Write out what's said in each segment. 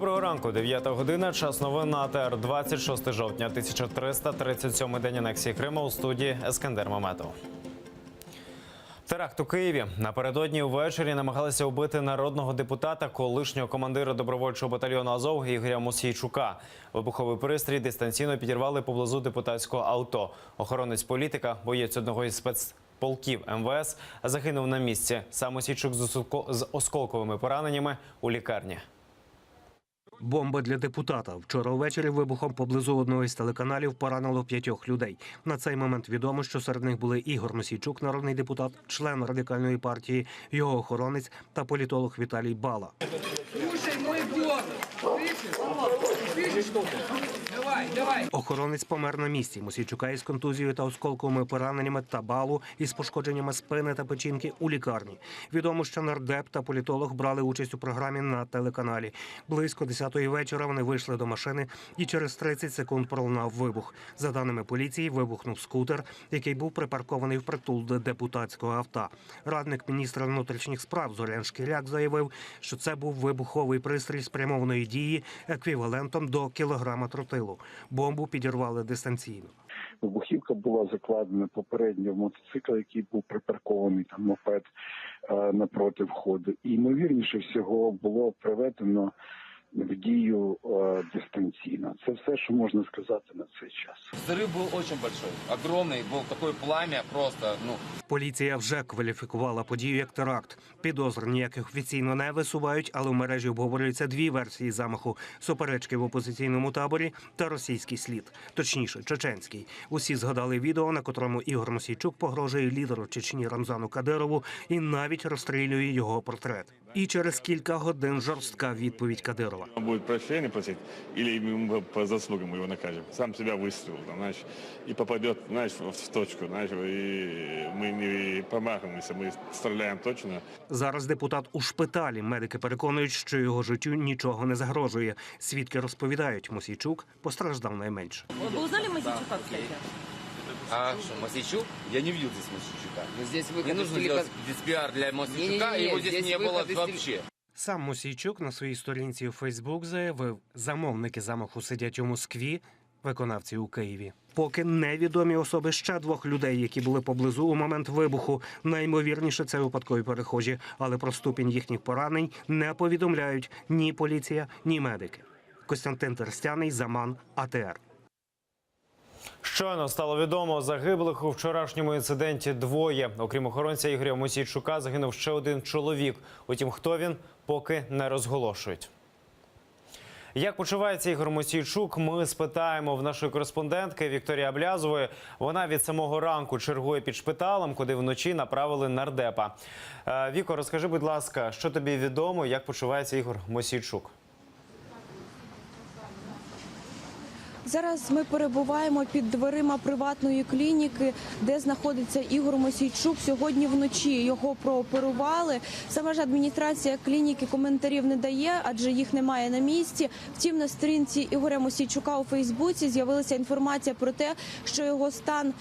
Доброго ранку, 9 година, час новин на АТР, 26 жовтня, 1337-й день анексії Криму, у студії Ескандер Маметов. Теракт у Києві. Напередодні ввечері намагалися вбити народного депутата, колишнього командира добровольчого батальйону «Азов» Ігоря Мосійчука. Вибуховий пристрій дистанційно підірвали поблизу депутатського авто. Охоронець політика, боєць одного із спецполків МВС, загинув на місці. Сам Мосійчук з осколковими пораненнями у лікарні. Бомба для депутата. Вчора увечері вибухом поблизу одного із телеканалів поранило 5 людей. На цей момент відомо, що серед них були Ігор Мосійчук, народний депутат, член Радикальної партії, його охоронець та політолог Віталій Бала. Охоронець помер на місці. Мосійчука із контузією та осколковими пораненнями та Балу із пошкодженнями спини та печінки у лікарні. Відомо, що нардеп та політолог брали участь у програмі на телеканалі. Близько 10-ї вечора вони вийшли до машини і через 30 секунд пролунав вибух. За даними поліції, вибухнув скутер, який був припаркований впритул до депутатського авто. Радник міністра внутрішніх справ Зорян Шкіряк заявив, що це був вибуховий пристрій спрямованої дії еквівалентом до кілограма тротилу. Бомбу підірвали дистанційно. Вибухівка була закладена попередньо в мотоцикл, який був припаркований, там мопед напроти входу. І, ймовірніше всього, було приведено в дію дистанційно. Це все, що можна сказати на цей час. Взрыв був дуже великий, огромний, був таке плам'я просто, Поліція вже кваліфікувала подію як теракт. Підозр ніяких офіційно не висувають, але в мережі обговорюються дві версії замаху – суперечки в опозиційному таборі та російський слід, точніше, чеченський. Усі згадали відео, на котрому Ігор Мосійчук погрожує лідеру Чечні Рамзану Кадирову і навіть розстрілює його портрет. І через кілька годин жорстка відповідь Кадирова. Он будет прощения просить, или мы по заслугам его накажем. Сам себя выстрелил, знаешь, и попадет, знаешь, в точку, знаешь, и мы не промахиваемся, мы стреляем точно. Зараз депутат у шпиталі. Медики переконують, що його життю нічого не загрожує. Свідки розповідають, Мосійчук постраждав найменше. Вы узнали Мосійчука, кстати? А что, Мосійчук? Я не видел здесь Мосійчука. Здесь Не нужно делать здесь пиар для Мосійчука, его здесь не было вообще. Сам Мосійчук на своїй сторінці у Фейсбук заявив, замовники замаху сидять у Москві, виконавці у Києві. Поки невідомі особи ще 2 людей, які були поблизу у момент вибуху. Наймовірніше, це випадкові перехожі, але про ступінь їхніх поранень не повідомляють ні поліція, ні медики. Костянтин Терстяний, Заман, АТР. Щойно стало відомо, загиблих у вчорашньому інциденті 2. Окрім охоронця Ігоря Мосійчука, загинув ще один чоловік. Утім, хто він, поки не розголошують. Як почувається Ігор Мосійчук, ми спитаємо в нашої кореспондентки Вікторії Аблязової. Вона від самого ранку чергує під шпиталем, куди вночі направили нардепа. Віко, розкажи, будь ласка, що тобі відомо, як почувається Ігор Мосійчук? Зараз ми перебуваємо під дверима приватної клініки, де знаходиться Ігор Мосійчук. Сьогодні вночі його прооперували. Сама ж адміністрація клініки коментарів не дає, адже їх немає на місці. Втім, на сторінці Ігоря Мосійчука у Фейсбуці з'явилася інформація про те, що його стан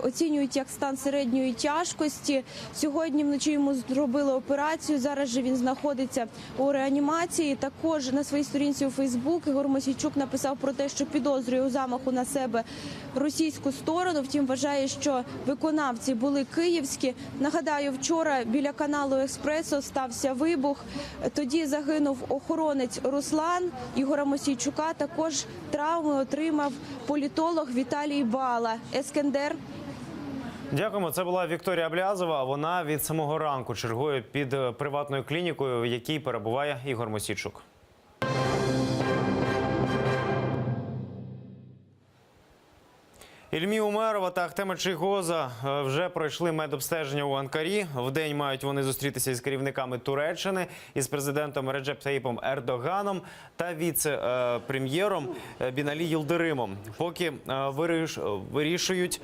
оцінюють як стан середньої тяжкості. Сьогодні вночі йому зробили операцію, зараз же він знаходиться у реанімації. Також на своїй сторінці у Фейсбук Ігор Мосійчук написав про те, що підозрює у замаху на себе російську сторону. Втім, вважає, що виконавці були київські. Нагадаю, вчора біля каналу «Еспресо» стався вибух. Тоді загинув охоронець Руслан Ігора Мосійчука. Також травми отримав політолог Віталій Бала. Ескандер. Дякуємо. Це була Вікторія Аблязова. Вона від самого ранку чергує під приватною клінікою, в якій перебуває Ігор Мосійчук. Ільмі Умерова та Ахтема Чийгоза вже пройшли медобстеження у Анкарі. Вдень мають вони зустрітися із керівниками Туреччини, із президентом Реджеп Таїпом Ердоганом та віце-прем'єром Біналі Йилдиримом. Поки вирішують...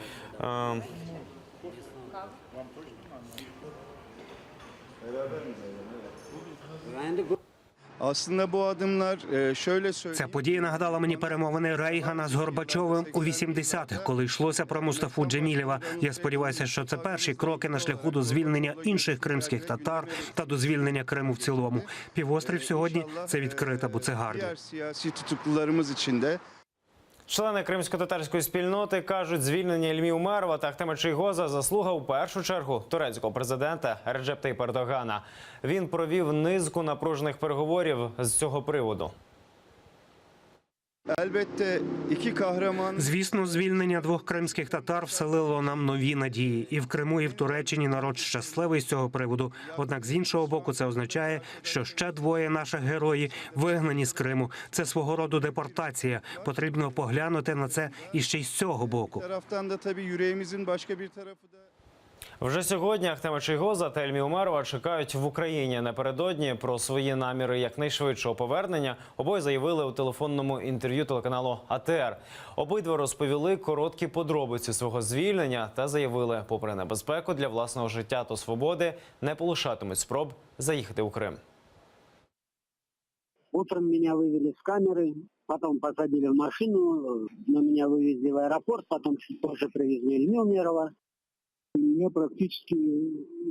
Aslında bu adımlar şöyle söyleyeyim. Ця подія нагадала мені перемовини Рейгана з Горбачовим у 80-х, коли йшлося про Мустафу Джемілєва. Я сподіваюся, що це перші кроки на шляху до звільнення інших кримських татар та до звільнення Криму в цілому. Півострів сьогодні – це відкрита буцегарня. Diğer siyasi tutuklularımız için de Члени кримсько-татарської спільноти кажуть, звільнення Ільмі Умерова та Ахтема Чийгоза – заслуга у першу чергу турецького президента Реджеп Таййипа Ердогана. Він провів низку напружених переговорів з цього приводу. elbette iki kahraman Звісно, звільнення двох кримських татар вселило нам нові надії. І в Криму, і в Туреччині народ щасливий з цього приводу. Однак, з іншого боку, це означає, що ще двоє наших героїв вигнані з Криму. Це свого роду депортація. Потрібно поглянути на це іще й з цього боку. taraftan da tabii yüreğimizin başka bir tarafı da Вже сьогодні Ахтема Чийгоза та Ільмі Умерова чекають в Україні. Напередодні про свої наміри якнайшвидшого повернення обоє заявили у телефонному інтерв'ю телеканалу АТР. Обидва розповіли короткі подробиці свого звільнення та заявили, попри небезпеку для власного життя та свободи, не полишатимуть спроб заїхати у Крим. Утром меня вывели с камеры, потом посадили в машину, но меня вывезли в аэропорт, потом чуть позже привезли Ильму Умерова. Меня практически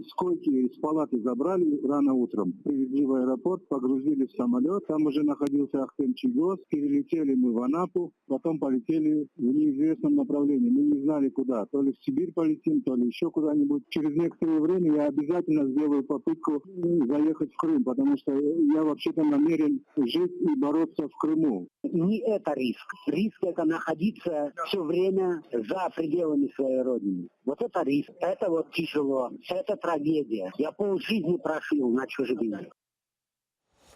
с койки, из палаты забрали рано утром. Привезли в аэропорт, погрузили в самолет. Там уже находился Ахтем Чийгоз. Перелетели мы в Анапу, потом полетели в неизвестном направлении. Мы не знали куда. То ли в Сибирь полетим, то ли еще куда-нибудь. Через некоторое время я обязательно сделаю попытку заехать в Крым, потому что я вообще-то намерен жить и бороться в Крыму. Не это риск. Риск это находиться все время за пределами своей родины. Вот это риск. Это вот тяжело. Это трагедия. Я полжизни прожил на чужбине.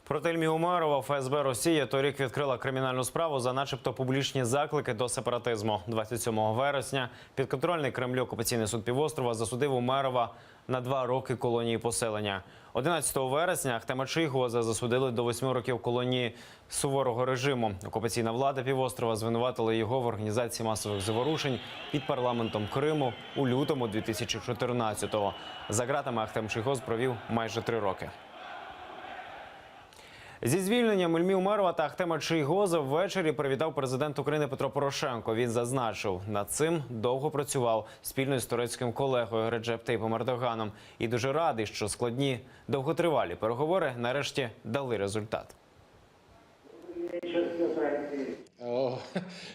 Проти Ільмі Умерова ФСБ Росії торік відкрила кримінальну справу за начебто публічні заклики до сепаратизму. 27 вересня підконтрольний Кремлю окупаційний суд півострова засудив Умерова на 2 роки колонії поселення. 11 вересня Ахтема Чийгоза засудили до 8 років колонії суворого режиму. Окупаційна влада півострова звинуватила його в організації масових заворушень під парламентом Криму у лютому 2014-го. За ґратами Ахтем Чийгоз провів майже 3 роки. Зі звільненням Ільмі Умерова та Ахтема Чийгоза ввечері привітав президент України Петро Порошенко. Він зазначив, над цим довго працював спільно з турецьким колегою Реджеп Таййипом Ердоганом. І дуже радий, що складні довготривалі переговори нарешті дали результат.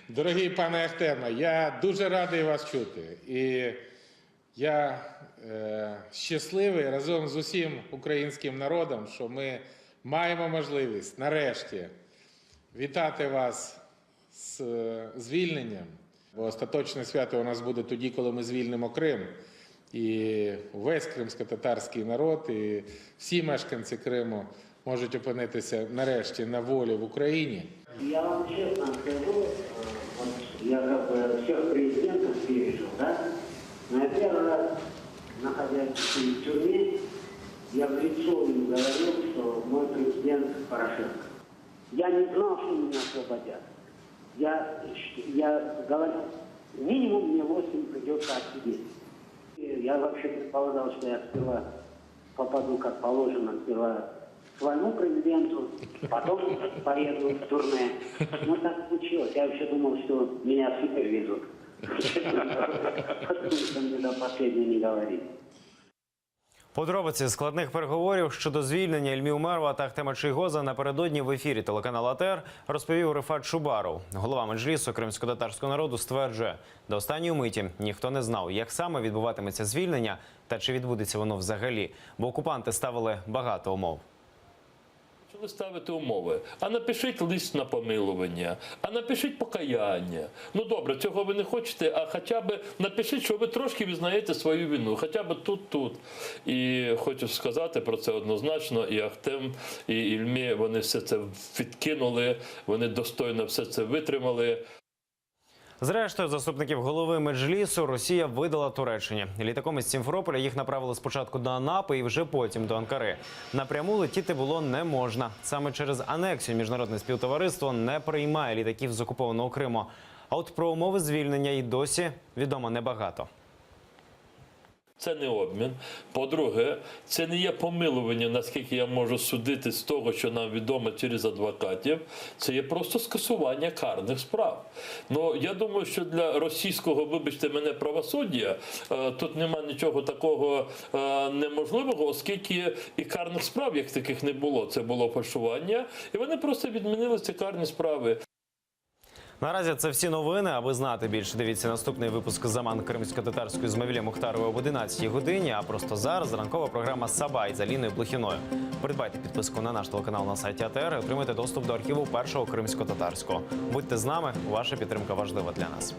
Дорогий пане Ахтеме, я дуже радий вас чути. І я щасливий разом з усім українським народом, що ми маємо можливість нарешті вітати вас з звільненням. Бо остаточне свято у нас буде тоді, коли ми звільнимо Крим. І весь кримсько-татарський народ, і всі мешканці Криму можуть опинитися нарешті на волі в Україні. Я вам честно скажу, вот я как бы всех президентов пережил, да? Но я первый раз, находясь в тюрьме, я в лицо им говорил, что мой президент Порошенко. Я не знал, что меня освободят. Я говорил, минимум мне 8 придется отсидеть. Я вообще предполагал, что я сперва попаду, как положено, сперва к своему президенту, потом поеду в турне. Ну так случилось. Я вообще думал, что меня в Сибирь везут. Потому что мне до последнего не говорили. Подробиці складних переговорів щодо звільнення Ільмі Умерова та Ахтема Чийгоза напередодні в ефірі телеканалу АТР розповів Рифат Шубаров. Голова Меджлісу кримсько-татарського народу стверджує, до останньої миті ніхто не знав, як саме відбуватиметься звільнення та чи відбудеться воно взагалі, бо окупанти ставили багато умов. Ви ставите умови, а напишіть лист на помилування, а напишіть покаяння. Ну добре, цього ви не хочете, а хоча б напишіть, що ви трошки визнаєте свою вину, хоча б тут. І хочу сказати про це однозначно, і Ахтем, і Ільмі, вони все це відкинули, вони достойно все це витримали. Зрештою, заступників голови Меджлісу Росія видала Туреччині. Літаком із Сімферополя їх направили спочатку до Анапи і вже потім до Анкари. Напряму летіти було не можна. Саме через анексію міжнародне співтовариство не приймає літаків з окупованого Криму. А от про умови звільнення і досі відомо небагато. Це не обмін. По-друге, це не є помилування, наскільки я можу судити з того, що нам відомо через адвокатів. Це є просто скасування карних справ. Ну, я думаю, що для російського, вибачте мене, правосуддя тут нема нічого такого неможливого, оскільки і карних справ, як таких не було. Це було фальшування, і вони просто відмінили ці карні справи. Наразі це всі новини. Аби знати більше, дивіться наступний випуск «Заман кримсько-татарської» з Мавілем Мухтаровою об 11-й годині. А просто зараз ранкова програма «Сабай» з Аліною Блохіною. Придбайте підписку на наш телеканал на сайті АТР і отримайте доступ до архіву першого кримсько-татарського. Будьте з нами, ваша підтримка важлива для нас.